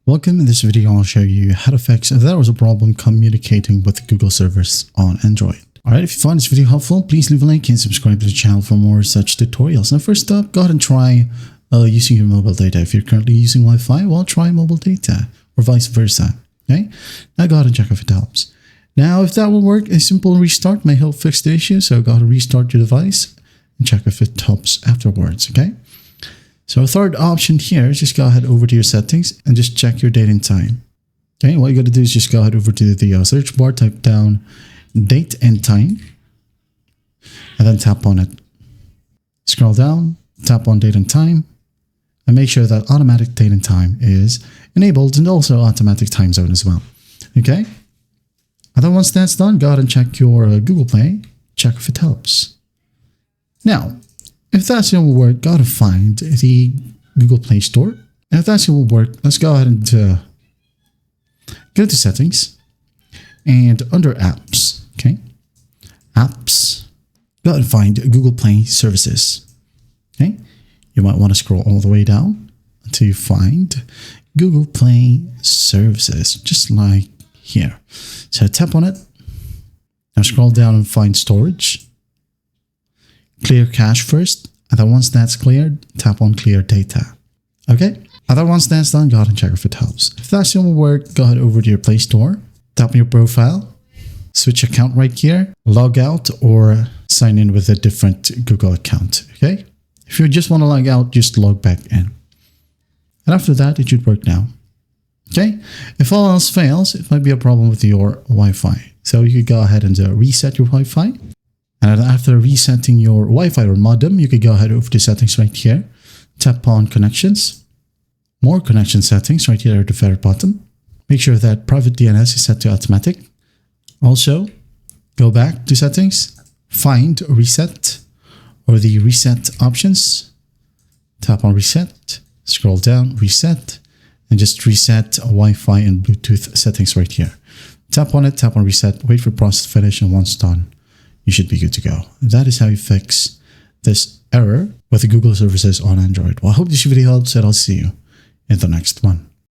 Welcome. In this video, I'll show you how to fix if there was a problem communicating with Google servers on Android. Alright, if you find this video helpful, please leave a like and subscribe to the channel for more such tutorials. Now first up, go ahead and try using your mobile data. If you're currently using Wi-Fi, well, try mobile data or vice versa. Okay, now go ahead and check if it helps. Now, if that will work, a simple restart may help fix the issue. So go ahead and restart your device and check if it helps afterwards. Okay. So a third option here is just go ahead over to your settings and just check your date and time. Okay, what you got to do is just go ahead over to the search bar, type down date and time, and then tap on it. Scroll down, tap on date and time, and make sure that automatic date and time is enabled and also automatic time zone as well. Okay, and then once that's done, go ahead and check your Google Play, check if it helps. Now, if that's going to work, go ahead and find the Google Play Store. And if that's going to work, let's go ahead and go to settings and under apps. Okay, apps. Go ahead and find Google Play Services. Okay, you might want to scroll all the way down until you find Google Play Services, just like here. So tap on it. Now scroll down and find storage. Clear cache first, and then once that's cleared, tap on clear data. Okay, and then once that's done, go ahead and check if it helps. If that's going to work, go ahead over to your Play Store, tap on your profile, switch account right here, log out or sign in with a different Google account. Okay, if you just want to log out, just log back in. And after that, it should work now. Okay, if all else fails, it might be a problem with your Wi-Fi. So you could go ahead and reset your Wi-Fi. And after resetting your Wi-Fi or modem, you could go ahead over to settings right here. Tap on connections. More connection settings right here at the very bottom. Make sure that private DNS is set to automatic. Also, go back to settings. Find reset or the reset options. Tap on reset. Scroll down, reset. And just reset Wi-Fi and Bluetooth settings right here. Tap on it, tap on reset. Wait for the process to finish, and once done, you should be good to go. That is how you fix this error with the Google services on Android. Well, I hope this video helps, and I'll see you in the next one.